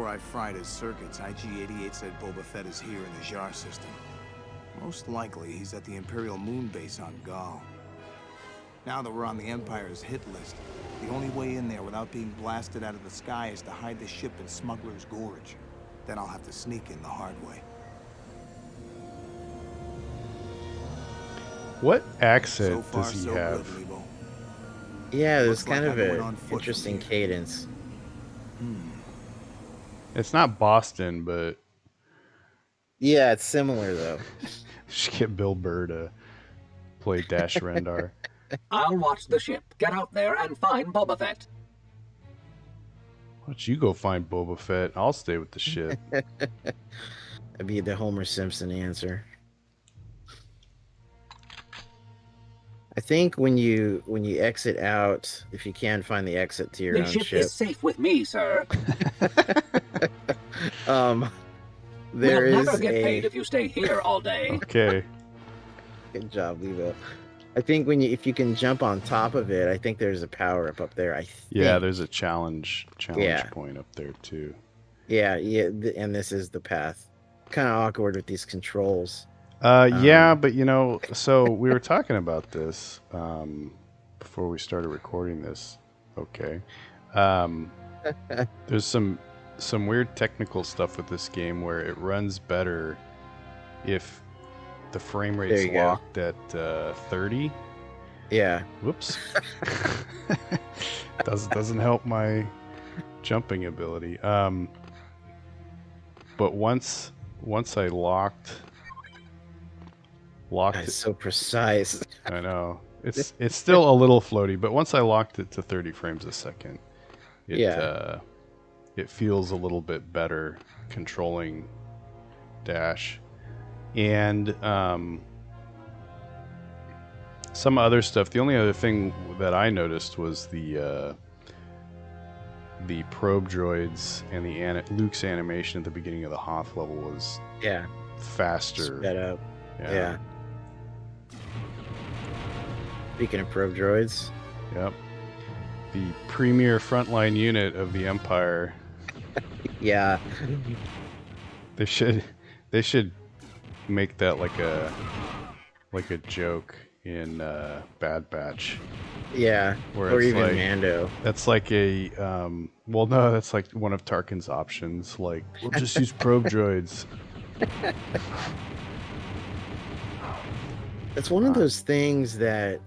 before I fried his circuits, IG-88 said Boba Fett is here in the Jar system. Most likely, he's at the Imperial moon base on Gall. Now that we're on the Empire's hit list, the only way in there without being blasted out of the sky is to hide the ship in Smuggler's Gorge. Then I'll have to sneak in the hard way. What accent So far, does he so have? good, Lebo. Yeah, there's Looks like kind of I went an on foot interesting from here. cadence. It's not Boston, but Yeah, it's similar though. should get Bill Burr to play Dash Rendar. I'll watch the ship. Get out there and find Boba Fett. Why don't you go find Boba Fett? I'll stay with the ship. That'd be the Homer Simpson answer. I think when you exit out, if you can find the exit to your The own ship ship, is safe with me, sir. there We'll is never get paid a if you stay here all day. Okay. good job, Levo. I think if you can jump on top of it, I think there's a power up there. I think. Yeah, there's a challenge Yeah. point up there too. Yeah, and this is the path. Kind of awkward with these controls. Yeah, but so we were talking about this before we started recording this. Okay. There's some weird technical stuff with this game where it runs better if the frame rate's locked at 30. Yeah. Whoops. doesn't help my jumping ability. But once I locked It's it, so precise. I know. It's still a little floaty, but once I locked it to 30 frames a second, it feels a little bit better controlling Dash. And some other stuff. The only other thing that I noticed was the probe droids and Luke's animation at the beginning of the Hoth level was faster. Sped up. Yeah. Speaking of probe droids. Yep. The premier frontline unit of the Empire. Yeah. They should make that like a joke in Bad Batch. Yeah. Where Or it's even like, Mando. That's like a well, no, that's like one of Tarkin's options. Like, we'll just use probe droids. It's one of those things that,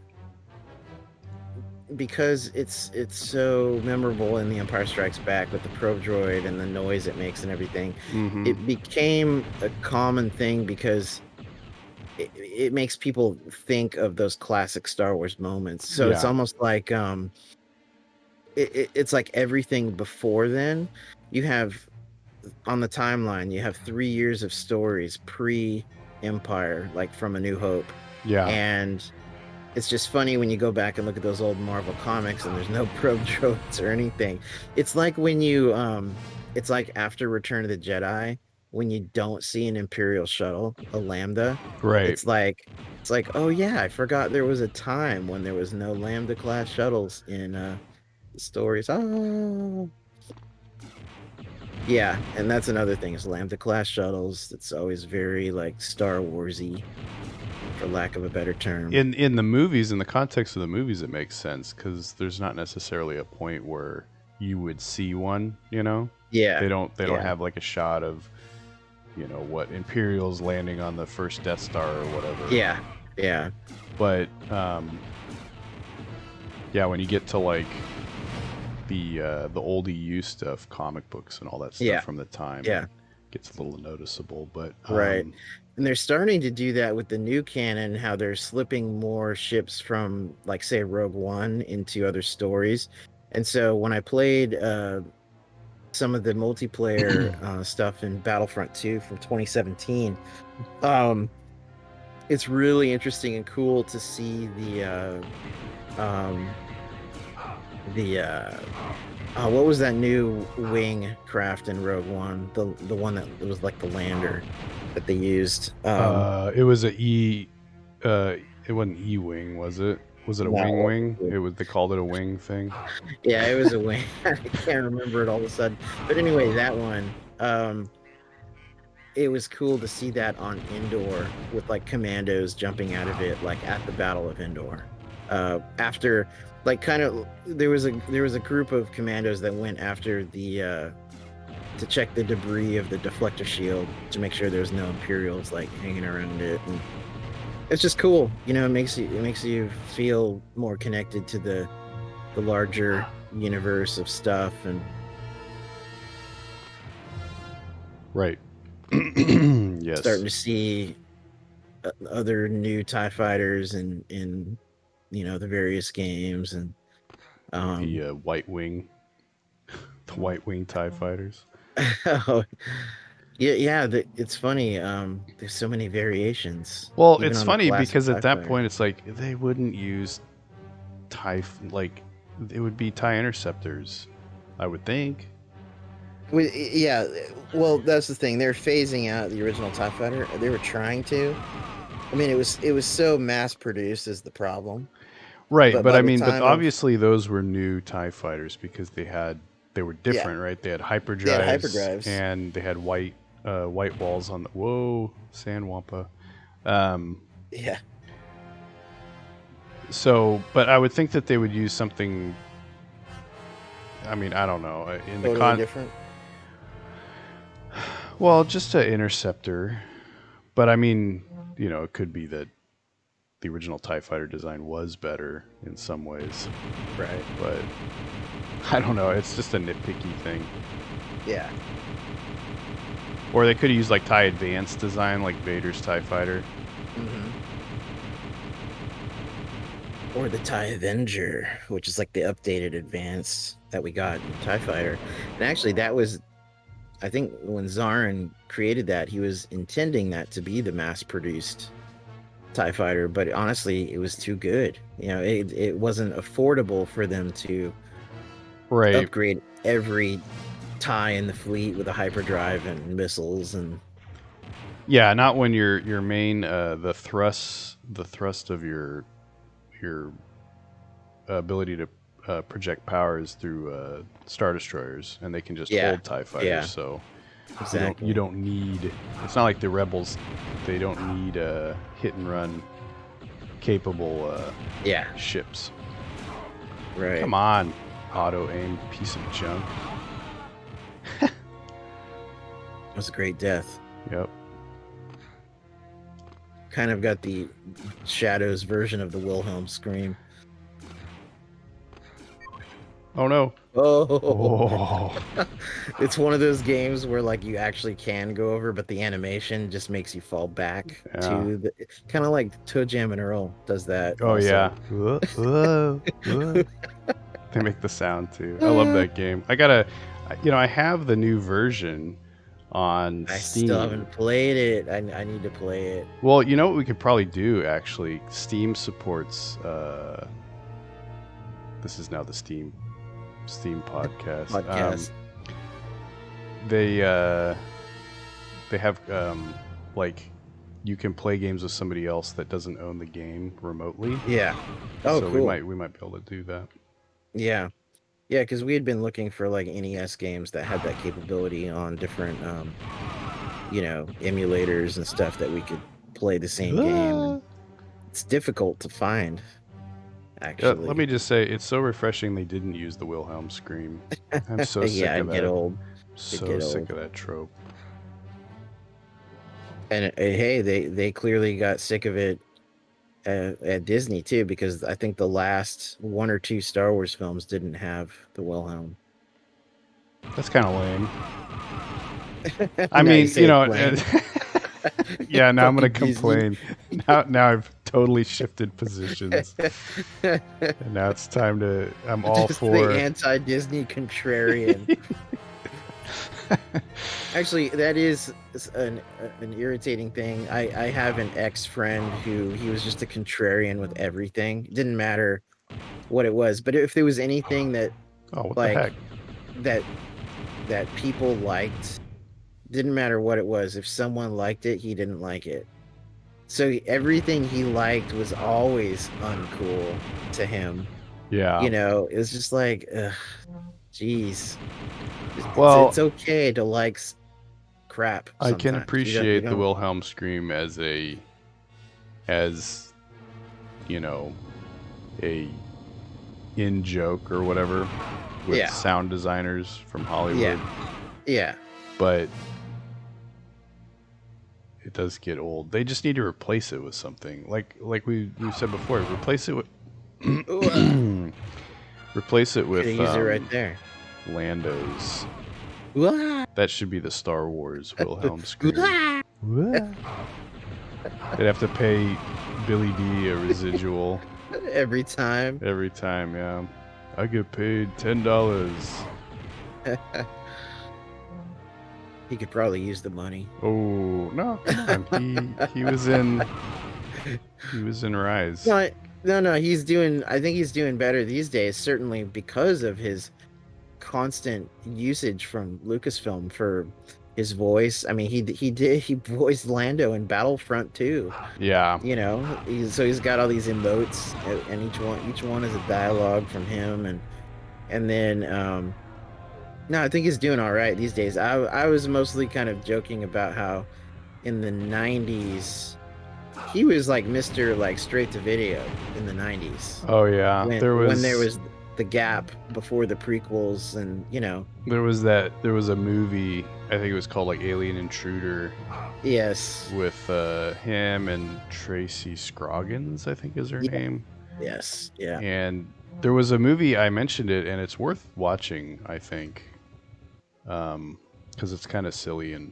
because it's so memorable in The Empire Strikes Back with the probe droid and the noise it makes and everything, it became a common thing because it makes people think of those classic Star Wars moments. So it's almost like it's like everything before then. You have on the timeline, you have 3 years of stories pre-Empire, like from A New Hope. Yeah. And it's just funny when you go back and look at those old Marvel comics and there's no probe droids or anything. It's like when you, it's like after Return of the Jedi, when you don't see an Imperial shuttle, a Lambda. Right. It's like, oh yeah, I forgot there was a time when there was no Lambda class shuttles in the stories. Oh. Yeah, and that's another thing is Lambda class shuttles. It's always very like Star Warsy, for lack of a better term. In the movies, in the context of the movies, it makes sense because there's not necessarily a point where you would see one. Yeah, they don't have like a shot of what Imperials landing on the first Death Star or whatever. Yeah. But when you get to like the old EU stuff, comic books and all that stuff from the time, it gets a little noticeable. But right. And they're starting to do that with the new canon, how they're slipping more ships from, like, say, Rogue One into other stories. And so when I played some of the multiplayer stuff in Battlefront 2 from 2017, it's really interesting and cool to see what was that new wing craft in Rogue One? The one that was like the lander that they used. It was it wasn't E-wing, was it? Was it a No. wing? They called it a wing thing. Yeah, it was a wing. I can't remember it all of a sudden. But anyway, that one, it was cool to see that on Endor with like commandos jumping out of it, like at the Battle of Endor. After, like, kind of, there was a group of commandos that went after the to check the debris of the deflector shield to make sure there's no Imperials like hanging around it. And it's just cool, you know. It makes you feel more connected to the larger universe of stuff. And Right. Yes. starting to see other new TIE fighters in the various games, and the White Wing, the White Wing TIE fighters. oh, yeah. It's funny. There's so many variations. Well, even it's on the funny classic because TIE at that fighter. point, it's like they wouldn't use like it would be TIE interceptors, I would think. Yeah, well, that's the thing. They're phasing out the original TIE fighter. They were trying to. I mean, it was so mass produced is the problem. Right, But but by I the mean, but time of- obviously those were new TIE fighters because they were different, right? They had hyperdrives, and they had white walls on the sand wampa. Yeah, So, but I would think that they would use something. I mean, I don't know. In the totally different. Well, just an interceptor. But I mean, it could be that the original TIE fighter design was better in some ways. Right. But I don't know. It's just a nitpicky thing. Yeah. Or they could use like TIE Advanced design, like Vader's TIE fighter. Mm-hmm. Or the TIE Avenger, which is like the updated advance that we got in TIE Fighter. And actually, that was, I think, when Zarin created that, he was intending that to be the mass-produced TIE Fighter, but honestly, it was too good. It wasn't affordable for them to upgrade every TIE in the fleet with a hyperdrive and missiles and. Yeah, not when your main the thrust of your ability to project powers through Star Destroyers, and they can just hold TIE fighters. Yeah. So exactly. you don't need. It's not like the Rebels. They don't need hit and run capable ships. Right. Come on, auto aim piece of junk. That was a great death. Yep. Kind of got the Shadows version of the Wilhelm scream. Oh no. Oh. It's one of those games where like you actually can go over, but the animation just makes you fall back to the kind of like Toe Jam and Earl does that. Oh also. yeah. They make the sound too. I love that game. I have the new version on I Steam. still haven't played it. I need to play it. Well, you know what we could probably do actually? Steam supports this is now the Steam podcast. They have like you can play games with somebody else that doesn't own the game remotely. Yeah. Oh, so cool. we might be able to do that. Yeah. Yeah, because we had been looking for like NES games that had that capability on different emulators and stuff that we could play the same game. It's difficult to find, actually. Let me just say, it's so refreshing they didn't use the Wilhelm scream. I'm so sick of that. Get old. So sick of that trope. And hey, they clearly got sick of it at Disney too, because I think the last one or two Star Wars films didn't have the Wilhelm. That's kind of lame. I mean, yeah, now I'm going to complain. Now I've totally shifted positions. And now it's time I'm all Just for the anti-Disney contrarian. Actually, that is an irritating thing. I have an ex-friend who he was just a contrarian with everything. It didn't matter what it was, but if there was anything that the heck? that people liked, didn't matter what it was. If someone liked it, he didn't like it. So everything he liked was always uncool to him. Yeah. You know, it's just like, ugh, jeez. Well, it's okay to like crap I sometimes. can You appreciate the don't. Wilhelm scream as you know, a in joke or whatever with Yeah. sound designers from Hollywood. Yeah. But it does get old. They just need to replace it with something. Like we said before, replace it with replace it Could with have used it right there. Lando's. Wah! That should be the Star Wars Wilhelm scream. Wah! They'd have to pay Billy D a residual Every time. every time, yeah. I get paid $10. He could probably use the money. Oh no, come on. He was in Rise. No, he's doing. I think he's doing better these days. Certainly because of his constant usage from Lucasfilm for his voice. I mean, he voiced Lando in Battlefront 2. Yeah. You know, he's got all these emotes, and each one is a dialogue from him, and then no, I think he's doing all right these days. I was mostly kind of joking about how in the 90s he was like Mr. like straight to video in the 90s. Oh yeah. When there was the gap before the prequels, and you know, there was a movie, I think it was called like Alien Intruder. Yes. With him and Tracy Scroggins, I think is her name. Yes. Yeah. And there was a movie, I mentioned it, and it's worth watching, I think. Because it's kind of silly and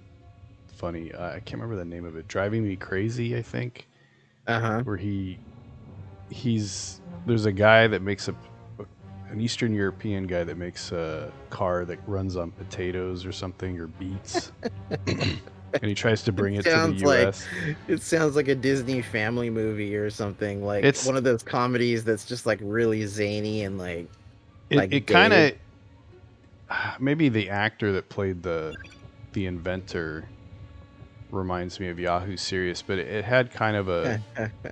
funny. I can't remember the name of it. Driving Me Crazy, I think. Where there's a guy that makes an Eastern European guy that makes a car that runs on potatoes or something, or beets. And he tries to bring it to the U.S. It sounds like a Disney family movie or something. Like it's one of those comedies that's just like really zany and like it kind of, maybe the actor that played the inventor reminds me of Yahoo Serious, but it had kind of a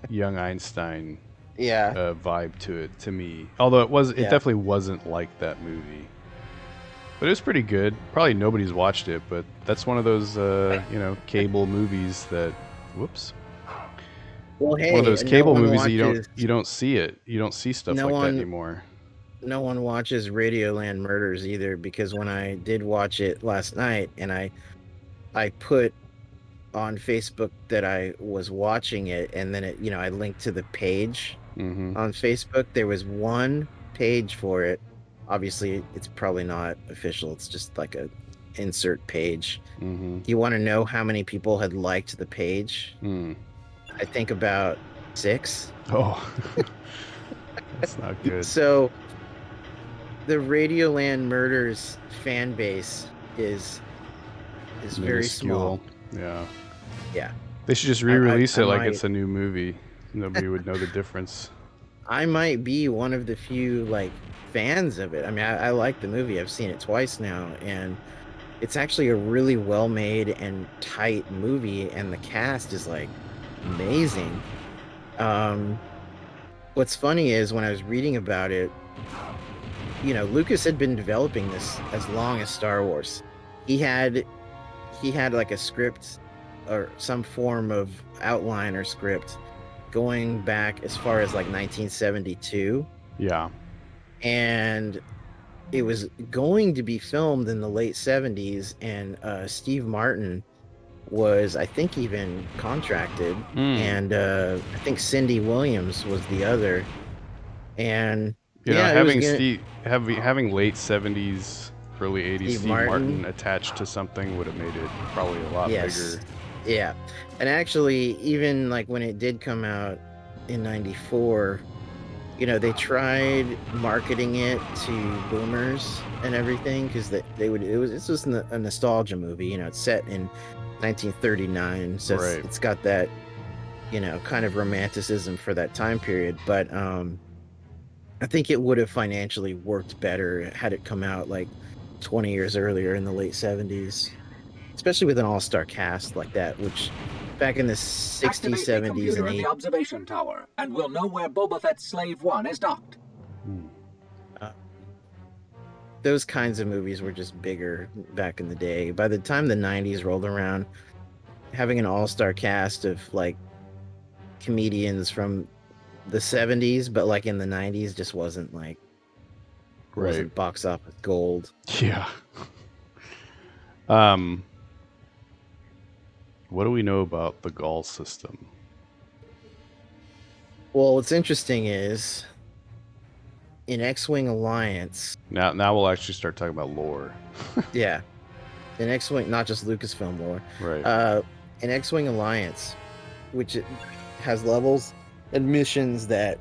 young Einstein vibe to it to me. Although it definitely wasn't like that movie. But it was pretty good. Probably nobody's watched it, but that's one of those, cable movies that, whoops. Well, hey, one of those cable movies that you don't see it. You don't see stuff like that anymore. No one watches Radioland Murders either, because when I did watch it last night, and I put on Facebook that I was watching it, and then I linked to the page on Facebook. There was one page for it. Obviously, it's probably not official. It's just like a insert page. You want to know how many people had liked the page? I think about 6. Oh, that's not good. So the Radioland Murders fan base is very small. Yeah. Yeah. They should just re-release it like it's a new movie. Nobody would know the difference. I might be one of the few fans of it. I mean, I like the movie. I've seen it twice now, and it's actually a really well-made and tight movie, and the cast is amazing. What's funny is when I was reading about it, Lucas had been developing this as long as Star Wars. He had a script or some form of outline or script going back as far as 1972. Yeah. And it was going to be filmed in the late 70s, and Steve Martin was, I think, even contracted, and I think Cindy Williams was the other. And having late 70s, early 80s Steve Martin attached to something would have made it probably a lot bigger. Yeah. And actually, even when it did come out in 94, they tried marketing it to boomers and everything, because it's just a nostalgia movie. It's set in 1939, so right. It's got that kind of romanticism for that time period. But I think it would have financially worked better had it come out 20 years earlier in the late 70s, especially with an all-star cast like that, which back in the 60s, Activate the 70s, computer and in the 80s. observation tower, and we'll know where Boba Fett's Slave 1 is docked. Those kinds of movies were just bigger back in the day. By the time the 90s rolled around, having an all-star cast of like comedians from the 70s, but like in the 90s, just wasn't like wasn't box office gold. Yeah. What do we know about the Gall system? Well, what's interesting is in X-Wing Alliance. Now we'll actually start talking about lore. Yeah. In X-Wing, not just Lucasfilm lore. Right. In X-Wing Alliance, which it has levels and missions that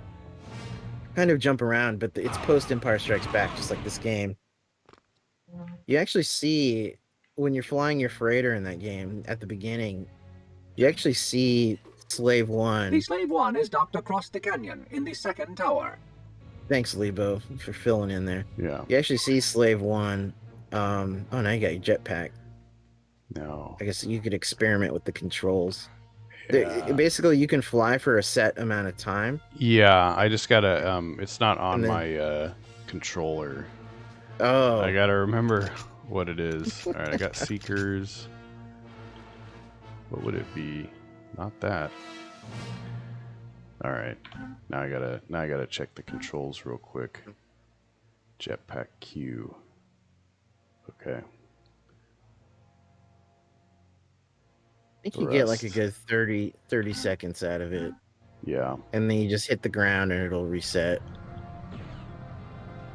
kind of jump around, but it's post Empire Strikes Back, just like this game. You actually see when you're flying your freighter in that game at the beginning, you actually see Slave 1. The Slave 1 is docked across the canyon in the second tower. Thanks, Lebo, for filling in there. Yeah. You actually see Slave 1. Oh, now you got your jetpack. No. I guess you could experiment with the controls. Yeah. Basically, you can fly for a set amount of time. Yeah, I just gotta. It's not on my controller. Oh. I gotta remember what it is. All right, I got Seekers. What would it be? Not that. All right. Now I gotta check the controls real quick. Jetpack Q. Okay. I think you get like a good 30 seconds out of it. Yeah. And then you just hit the ground and it'll reset.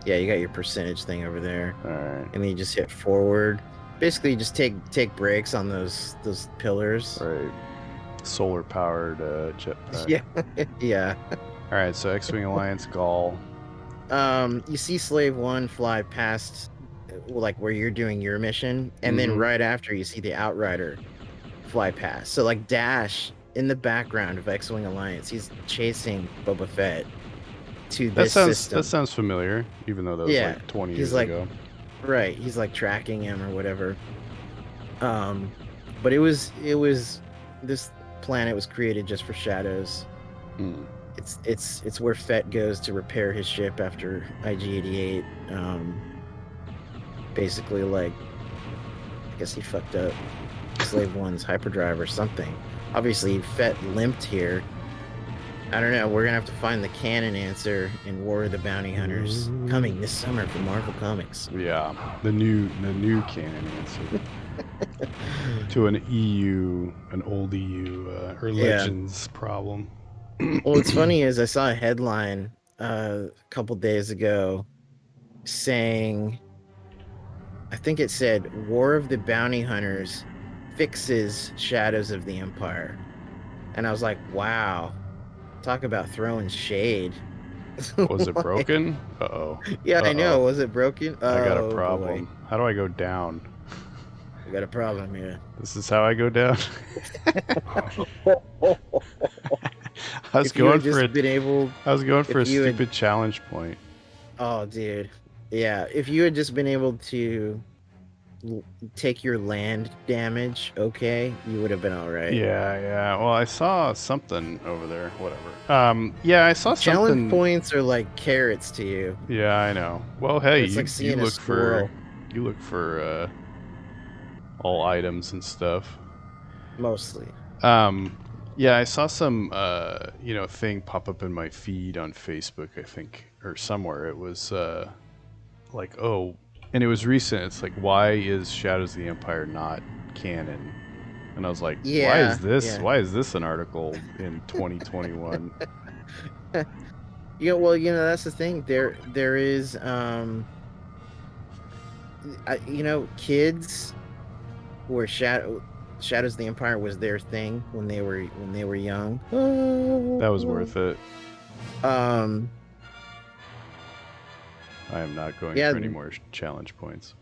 Yeah, you got your percentage thing over there. All right. And then you just hit forward. Basically, you just take breaks on those pillars. Right. Solar powered jetpack. Yeah. Yeah. All right, so X-Wing Alliance Gall. You see Slave 1 fly past like where you're doing your mission, and then right after you see the Outrider fly past. So like Dash in the background of X-Wing Alliance, he's chasing Boba Fett to this system. That sounds familiar, even though that was like 20 years ago. Right, he's like tracking him or whatever. But it was this planet was created just for shadows. It's where Fett goes to repair his ship after IG-88. Basically, like, I guess he fucked up Slave 1's hyperdrive or something. Obviously, Fett limped here. I don't know. We're gonna have to find the canon answer in War of the Bounty Hunters, coming this summer from Marvel Comics. Yeah, the new canon answer to an old EU or Legends problem. Well, what's funny is I saw a headline a couple days ago saying, I think it said, War of the Bounty Hunters fixes Shadows of the Empire. And I was like, wow, talk about throwing shade. Was it broken? Uh-oh. Yeah, I know. Was it broken? I got a problem. Boy. How do I go down? I got a problem here. This is how I go down? I was going for a stupid challenge point. Oh, dude. Yeah, if you had just been able to take your land damage, okay, you would have been all right. Yeah. Well, I saw something over there. Whatever. Yeah, I saw challenge something. Points are like carrots to you. Yeah, I know. Well, hey, you look for all items and stuff. Mostly. Yeah, I saw some thing pop up in my feed on Facebook, I think, or somewhere. It was like, oh, and it was recent. It's like, why is Shadows of the Empire not canon? And I was like, why is this? Yeah. Why is this an article in 2021? That's the thing. There is, kids where Shadows of the Empire was their thing when they were young. That was worth it. I am not going for any more challenge points.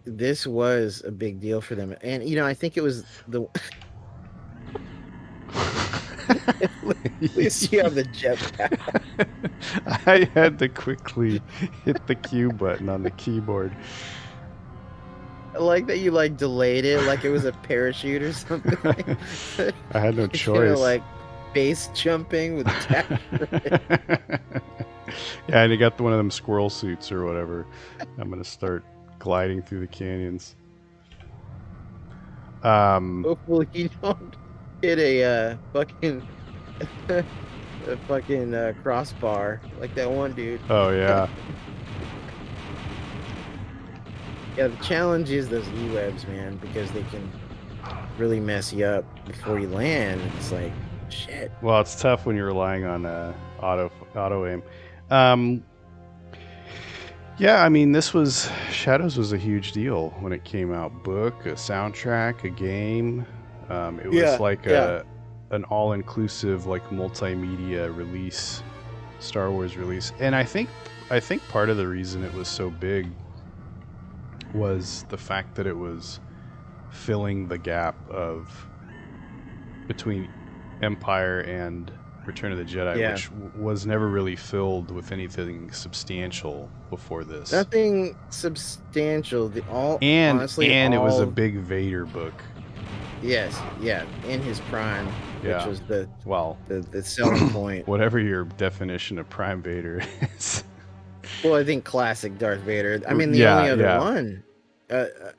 This was a big deal for them, and I think it was the. At least you have the jetpack. I had to quickly hit the Q button on the keyboard. I like that you like delayed it like it was a parachute or something. I had no You know, choice. like base jumping with dash. Yeah, and he got one of them squirrel suits or whatever. I'm gonna start gliding through the canyons. Hopefully you don't hit a fucking a fucking crossbar like that one dude. Oh yeah. Yeah, the challenge is those E-webs, man, because they can really mess you up before you land. It's like, shit. Well, it's tough when you're relying on auto aim. Um, yeah, I mean, Shadows was a huge deal when it came out. Book, a soundtrack, a game. It was like an all-inclusive, like multimedia release, Star Wars release, and I think part of the reason it was so big was the fact that it was filling the gap of between Empire and Return of the Jedi, which was never really filled with anything substantial before this. Nothing substantial. And honestly, it was a big Vader book. Yes, yeah, in his prime, which was the selling point. Whatever your definition of Prime Vader is. Well, I think classic Darth Vader. I mean, the only other one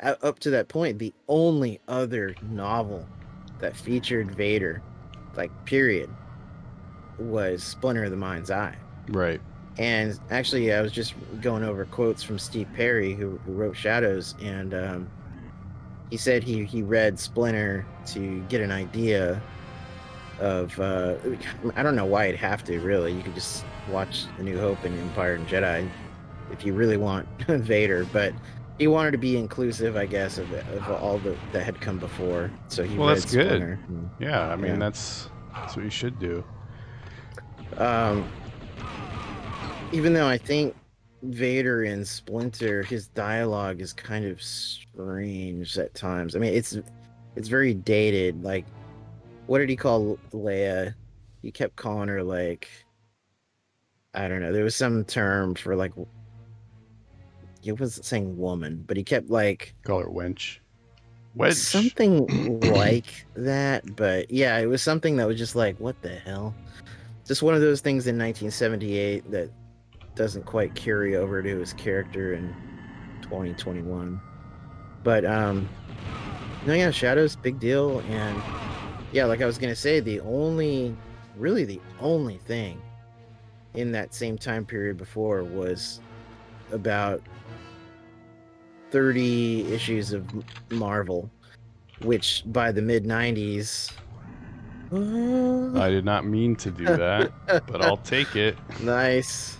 up to that point, the only other novel that featured Vader, like period, was Splinter of the Mind's Eye. Right. And actually, I was just going over quotes from Steve Perry, who wrote Shadows, and he said he read Splinter to get an idea of I don't know why you'd have to, really. You could just watch A New Hope and Empire and Jedi if you really want Vader, but he wanted to be inclusive, I guess, of all that had come before. So he read that's Splinter. Good. Yeah, I mean that's what you should do. Even though I think Vader in Splinter, his dialogue is kind of strange at times. I mean, it's very dated. Like, what did he call Leia? He kept calling her, like, I don't know. There was some term for, like, he wasn't saying woman, but he kept, like, call her wench. Wedge. Something like that. But yeah, it was something that was just like, what the hell? Just one of those things in 1978 that doesn't quite carry over to his character in 2021. But no, yeah, Shadows, big deal. And yeah, like I was gonna say, the only thing in that same time period before was about 30 issues of Marvel, which by the mid 90s, I did not mean to do that, but I'll take it. Nice.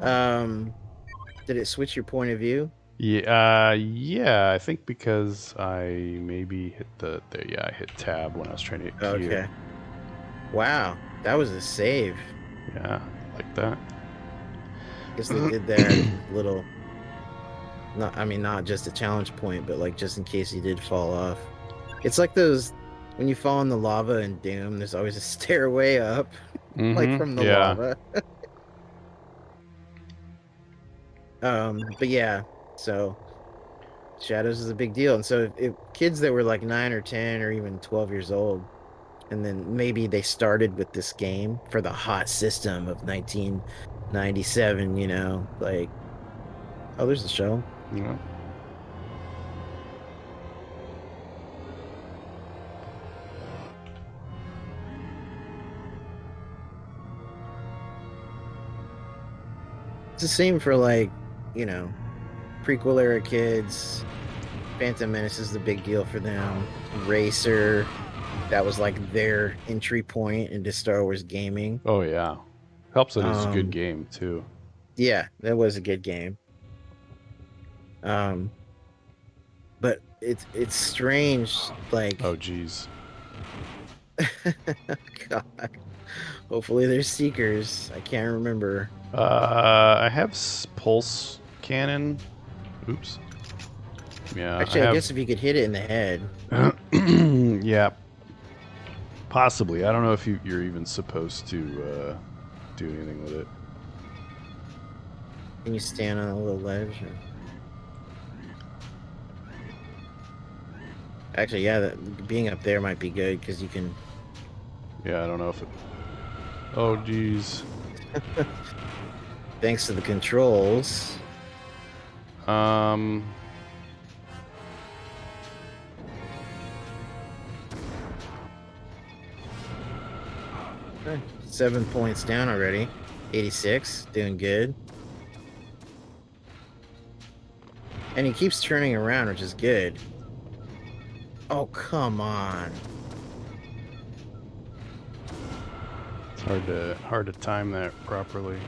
Did it switch your point of view? Yeah, I think because I maybe hit I hit tab when I was trying to hit Q. Okay. Wow, that was a save. Yeah, like that. Guess they did that little. Not just a challenge point, but like just in case you did fall off. It's like those when you fall in the lava in Doom. There's always a stairway up, like from the lava. But yeah, so Shadows is a big deal, and so if kids that were like 9 or 10 or even 12 years old, and then maybe they started with this game for the hot system of 1997, you know, like, oh, there's the show. Yeah. It's the same for, like, you know, prequel era kids. Phantom Menace is the big deal for them. Racer, that was like their entry point into Star Wars gaming. Oh yeah, helps that it's a good game too. Yeah, that was a good game. But it's strange, like, oh geez. God. Hopefully there's seekers. I can't remember. I have pulse cannon. Oops. Yeah. Actually, I guess if you could hit it in the head. Yeah. Possibly. I don't know if you're even supposed to do anything with it. Can you stand on a little ledge? Actually, yeah, being up there might be good because you can. Yeah, I don't know if it... Oh, geez. Thanks to the controls. Um... 7 points down already. 86, doing good. And he keeps turning around, which is good. Oh, come on. It's hard to time that properly.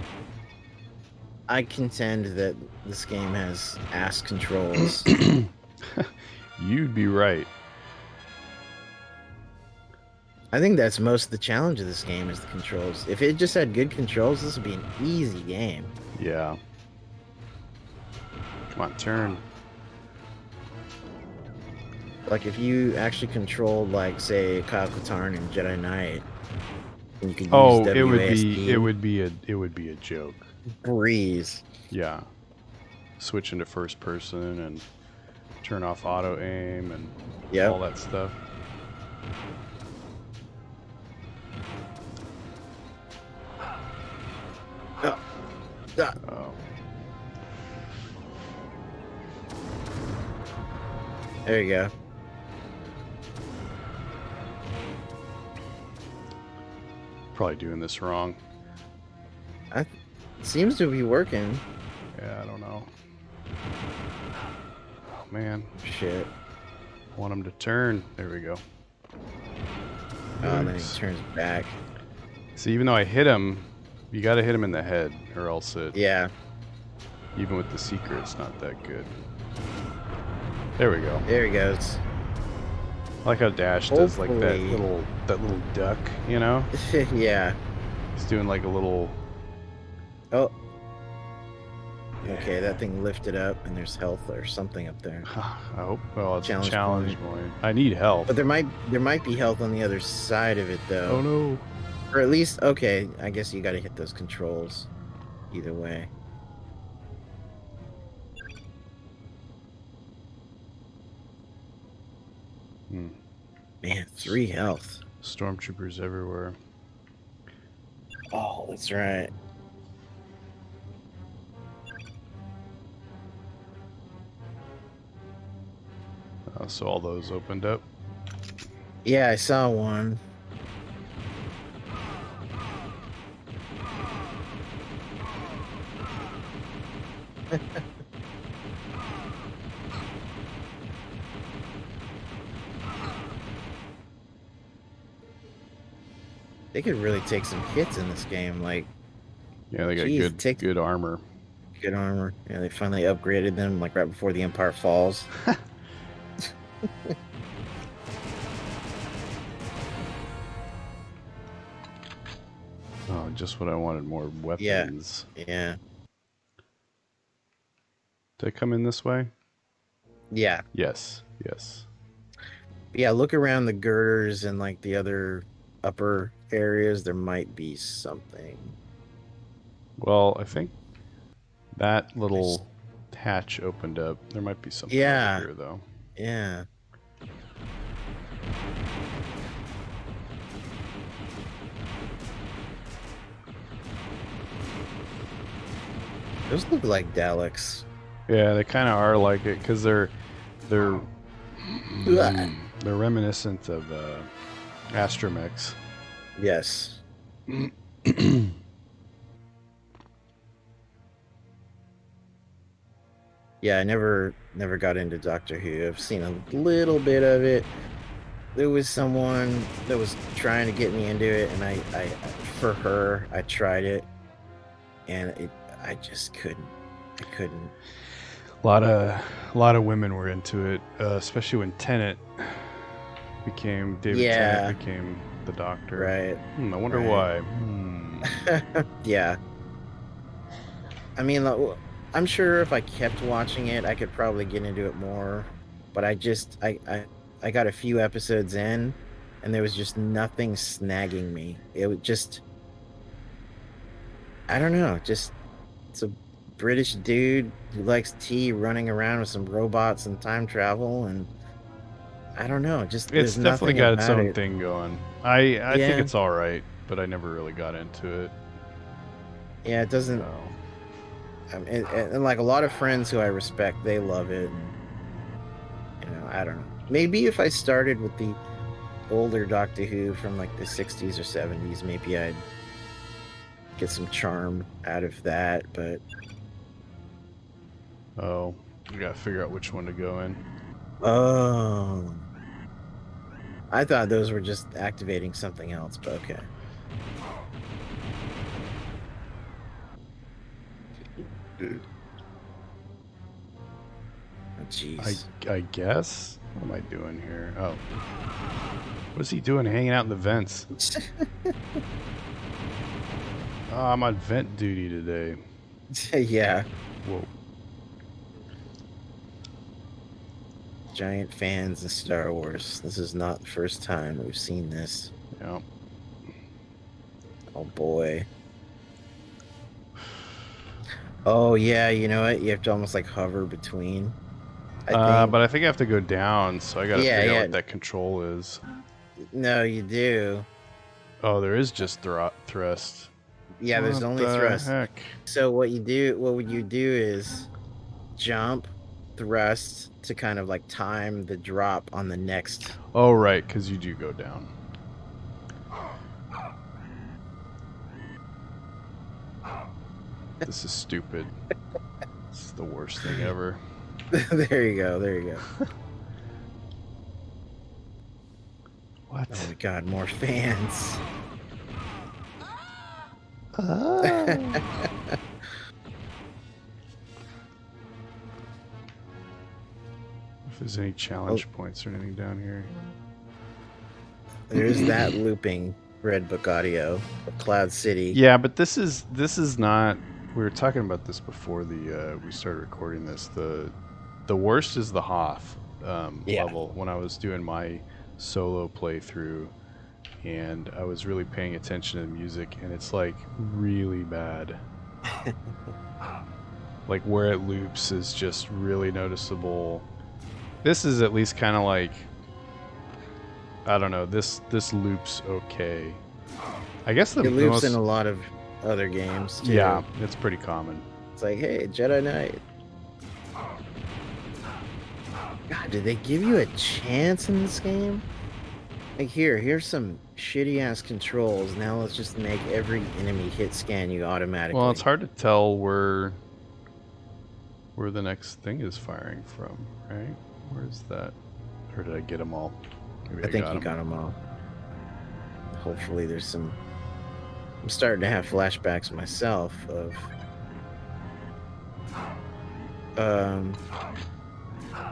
I contend that this game has ass controls. You'd be right. I think that's most of the challenge of this game is the controls. If it just had good controls, this would be an easy game. Yeah. Come on, turn. Like if you actually controlled, like, say, Kyle Katarn and Jedi Knight, and you could use WASD. it would be a joke. Breeze. Yeah. Switch into first person and turn off auto aim and all that stuff. Oh. There you go. Probably doing this wrong. Seems to be working. Yeah, I don't know. Oh, man. Shit. Want him to turn. There we go. Oh, then he turns back. See, even though I hit him, you gotta hit him in the head, or else it... Yeah. Even with the secret, it's not that good. There we go. There he goes. I like how Dash does like that little duck, you know? Yeah. He's doing like a little... Oh. Okay, that thing lifted up, and there's health or something up there. I hope. Well, it's Challenge a challenge point. I need health. But there might be health on the other side of it, though. Oh no. Or at least, okay, I guess you got to hit those controls. Either way. Man, 3 health. Stormtroopers everywhere. Oh, that's right. So all those opened up. Yeah, I saw one. They could really take some hits in this game, like... Yeah, they got good armor. Good armor. Yeah, they finally upgraded them, like, right before the Empire falls. Oh, just what I wanted, more weapons. Yeah. Did I come in this way? Yeah. Yes. Yeah, look around the girders and, like, the other upper areas. There might be something. Well, I think that little hatch opened up. There might be something over here, though. Yeah. Those look like Daleks. Yeah, they kind of are like it because they're reminiscent of astromechs. Yes. Yeah, I never got into Doctor Who. I've seen a little bit of it. There was someone that was trying to get me into it, and I for her, I tried it, and I just couldn't. I couldn't. A lot of women were into it, especially when David Tennant became the Doctor. Right. I wonder why. Yeah. I mean, I'm sure if I kept watching it, I could probably get into it more. But I got a few episodes in, and there was just nothing snagging me. It was just, I don't know, just it's a British dude who likes tea running around with some robots and time travel, and I don't know. Just It's there's definitely nothing got its about own it. thing going. I think Yeah. it's all right, but I never really got into it. Yeah, it doesn't. So. And like a lot of friends who I respect, they love it. And, I don't know. Maybe if I started with the older Doctor Who from like the 60s or 70s, maybe I'd get some charm out of that. But Oh, we gotta figure out which one to go in. oh, I thought those were just activating something else. But okay. Oh, jeez. I guess. What am I doing here? Oh, what's he doing hanging out in the vents? Oh, I'm on vent duty today. Yeah. Whoa. Giant fans of Star Wars. This is not the first time we've seen this. Yeah. Oh boy. Oh yeah, you know what? You have to almost like hover between. I think. But I think I have to go down, so I gotta figure out what that control is. No, you do. Oh, there is just thrust. Yeah, there's What only the thrust. Heck? So what you do is jump, thrust to kind of like time the drop on the next. Oh, right, because you do go down. This is stupid. This is the worst thing ever. There you go. There you go. What? Oh my god, more fans. If there's any challenge points or anything down here. There's that looping Red Book audio of Cloud City. Yeah, but this is not. We were talking about this before we started recording this. The worst is the Hoth level. When I was doing my solo playthrough, and I was really paying attention to the music, and it's like really bad. Like where it loops is just really noticeable. This is at least kind of like, I don't know. This loops okay. I guess it loops in a lot of other games too. Yeah, it's pretty common. It's like, hey, Jedi Knight. God, did they give you a chance in this game? Like here's some shitty ass controls. Now let's just make every enemy hit scan you automatically. Well, it's hard to tell where the next thing is firing from, right? Where's that? Or did I get them all? Maybe I think you got them all. Hopefully there's some... I'm starting to have flashbacks myself of...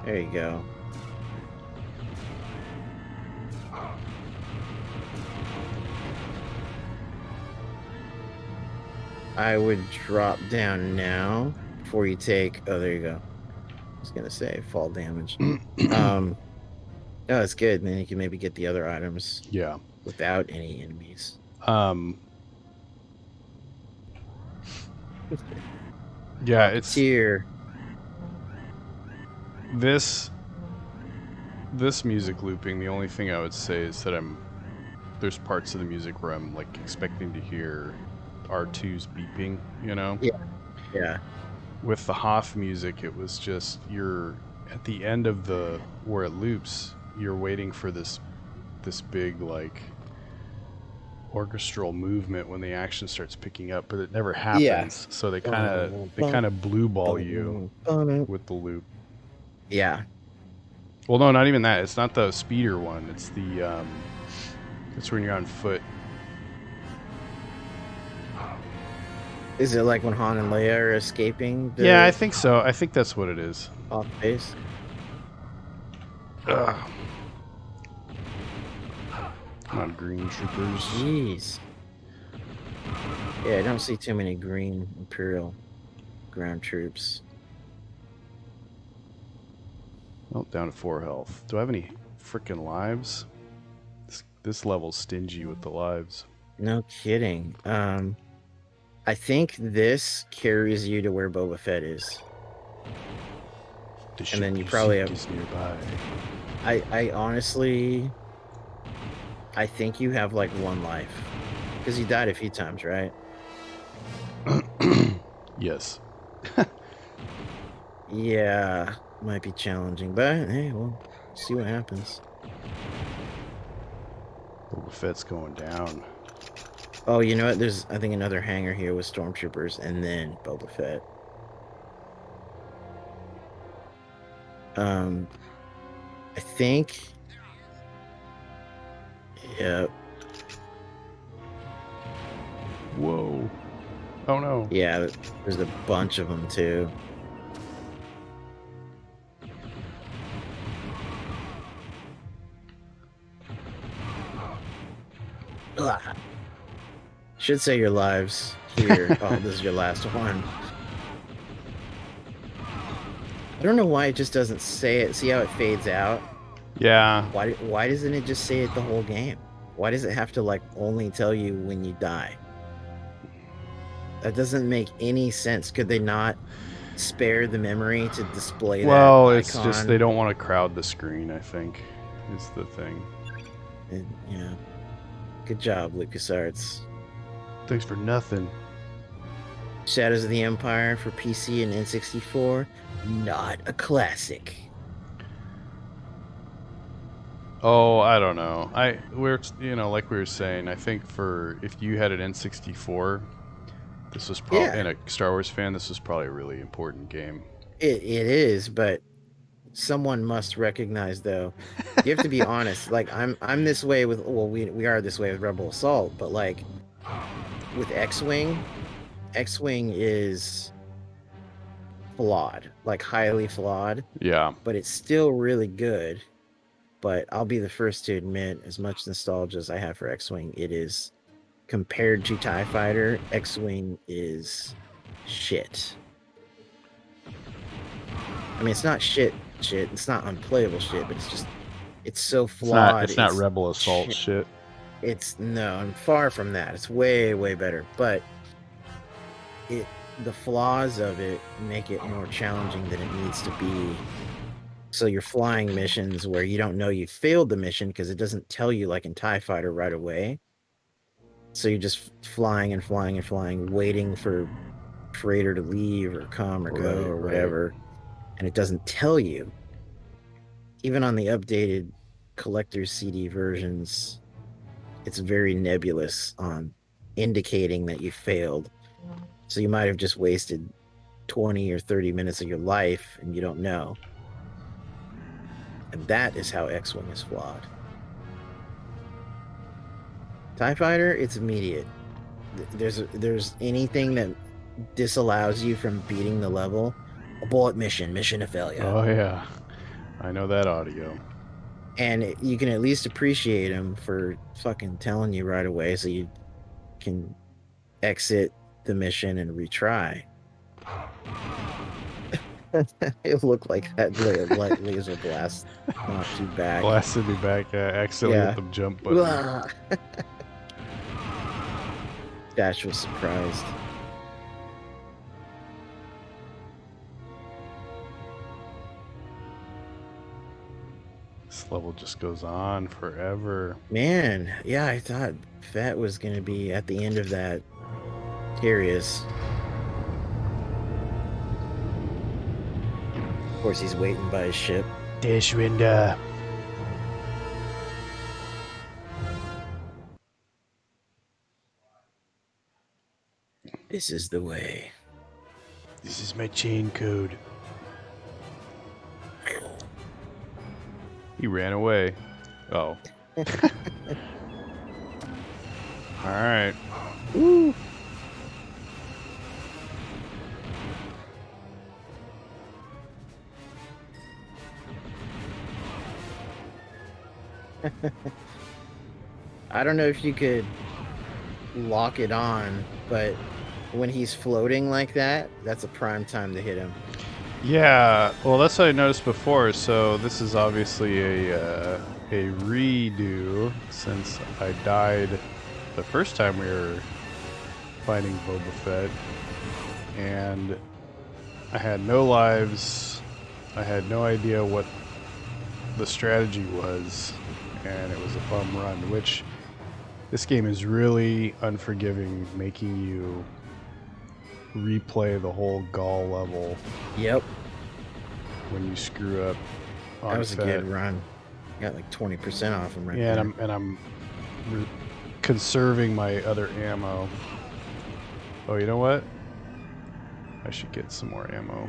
There you go. I would drop down now before you take... Oh, there you go. I was gonna say fall damage. No, it's good. And then you can maybe get the other items. Yeah. Without any enemies. Yeah, it's here. This music looping. The only thing I would say is that there's parts of the music where I'm like expecting to hear R2's beeping. You know. Yeah. Yeah. With the Hoth music, it was just you're at the end of where it loops. You're waiting for this big like orchestral movement when the action starts picking up, but it never happens. Yeah. So they kind of blue ball you with the loop. Yeah. Well, no, not even that. It's not the speeder one. It's it's when you're on foot. Is it like when Han and Leia are escaping? Yeah, I think so. I think that's what it is. Off base. Ugh. Come on, green troopers. Jeez. Yeah, I don't see too many green Imperial ground troops. Oh, down to 4 health. Do I have any freaking lives? This level's stingy with the lives. No kidding. I think this carries you to where Boba Fett is. The and then you probably have is nearby. I honestly, I think you have like 1 life. Because you died a few times, right? Yes. Yeah, might be challenging, but hey, we'll see what happens. Boba Fett's going down. Oh, you know what? There's, I think, another hangar here with stormtroopers, and then Boba Fett. I think. Yep. Whoa. Oh no. Yeah, there's a bunch of them too. Ugh. Should say your lives here. Oh, this is your last one. I don't know why it just doesn't say it. See how it fades out? Yeah. Why doesn't it just say it the whole game? Why does it have to like only tell you when you die? That doesn't make any sense. Could they not spare the memory to display Well, that it's icon? just they don't want to crowd the screen, I think, is the thing. Yeah. Good job, LucasArts. Thanks for nothing. Shadows of the Empire for PC and N64, not a classic. Oh, I don't know. We're like we were saying, I think for if you had an N64, this was probably and a Star Wars fan, this was probably a really important game. It is, but someone must recognize though. You have to be honest. Like I'm this way with we are this way with Rebel Assault, but like with X-Wing is flawed, like highly flawed. Yeah. But it's still really good. But I'll be the first to admit, as much nostalgia as I have for X-Wing, it is compared to TIE Fighter, X-Wing is shit. I mean, it's not shit. It's not unplayable shit, but it's so flawed. It's not Rebel Assault shit. No, I'm far from that. It's way, way better. But the flaws of it make it more challenging than it needs to be. So you're flying missions where you don't know you failed the mission because it doesn't tell you like in TIE Fighter right away. So you're just flying and flying and flying, waiting for freighter to leave or come or go or whatever. And it doesn't tell you. Even on the updated collector's CD versions, it's very nebulous on indicating that you failed. So you might have just wasted 20 or 30 minutes of your life and you don't know. And that is how X-Wing is flawed. TIE Fighter, it's immediate. There's anything that disallows you from beating the level, a bullet mission to failure. Oh yeah, I know that audio. And you can at least appreciate him for fucking telling you right away so you can exit the mission and retry. It looked like that laser blast knocked you back. Blasted me back. Accidentally hit the jump button. Dash was surprised. This level just goes on forever. Man, yeah, I thought Fett was going to be at the end of that. Here he is. Of course, he's waiting by his ship. Dishwinder. This is the way. This is my chain code. He ran away. Oh. Alright. Woo! I don't know if you could lock it on, but when he's floating like that, that's a prime time to hit him. Yeah, well, that's what I noticed before. So this is obviously a redo since I died the first time we were fighting Boba Fett, and I had no lives. I had no idea what the strategy was, and it was a bum run, which this game is really unforgiving, making you replay the whole Gall level. Yep. When you screw up on That was Fett. a good run. Got like 20% off him right Yeah, there. and I'm conserving my other ammo. Oh, you know what? I should get some more ammo.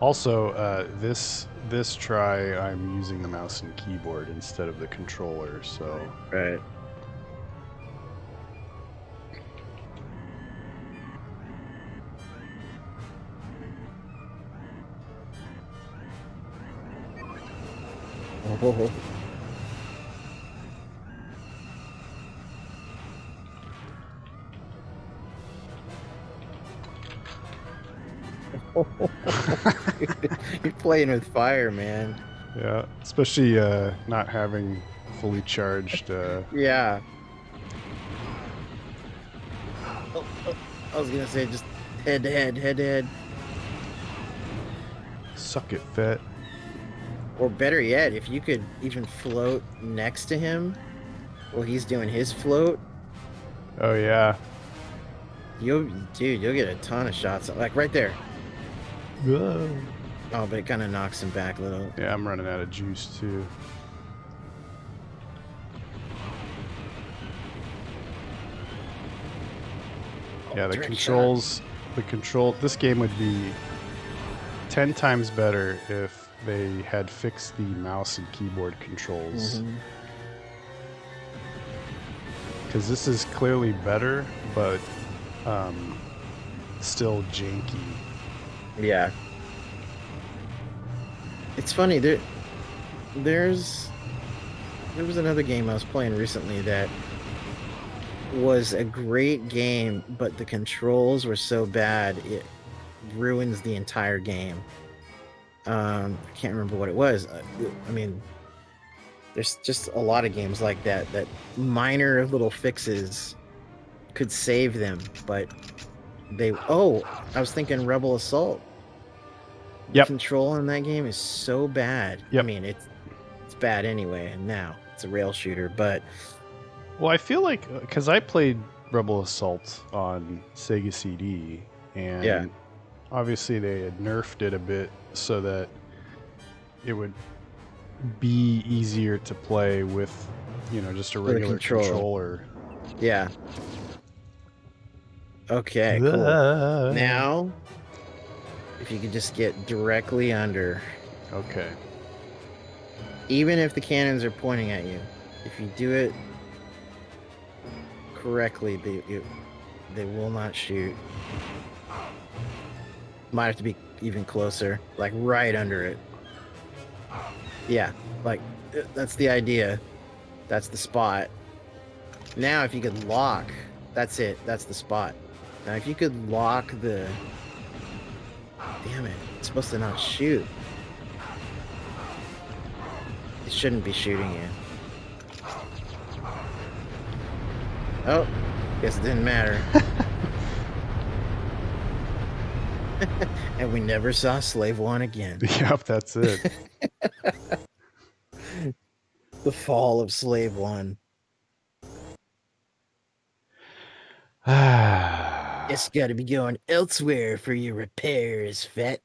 Also, this try I'm using the mouse and keyboard instead of the controller, so Right. Oh. You're playing with fire, man. yeah, especially not having fully charged. Yeah. I was gonna say just head to head. Suck it, Fett. Or better yet, if you could even float next to him while he's doing his float, Oh yeah. you'll get a ton of shots. Like right there. Whoa. Oh, but it kind of knocks him back a little. Yeah, I'm running out of juice too. Yeah, the controls, this game would be 10 times better if they had fixed the mouse and keyboard controls. Because this is clearly better, but still janky. Yeah. It's funny, there was another game I was playing recently that was a great game, but the controls were so bad it ruins the entire game. I can't remember what it was. I mean, there's just a lot of games like that minor little fixes could save them, but I was thinking Rebel Assault. Yep. The control in that game is so bad. Yep. I mean, it's bad anyway, and now it's a rail shooter, but well, I feel like because I played Rebel Assault on Sega CD, and obviously they had nerfed it a bit so that it would be easier to play with, just a regular controller. Yeah. Okay, cool. Now, if you could just get directly under. Okay. Even if the cannons are pointing at you, if you do it correctly, they will not shoot. Might have to be even closer, like right under it. Yeah, like that's the idea. That's the spot. Now, if you could lock, that's it. That's the spot. Now, if you could lock the... Damn it. It's supposed to not shoot. It shouldn't be shooting you. Oh, guess it didn't matter. And we never saw Slave One again. Yep, that's it. The fall of Slave One. It's got to be going elsewhere for your repairs, Fett.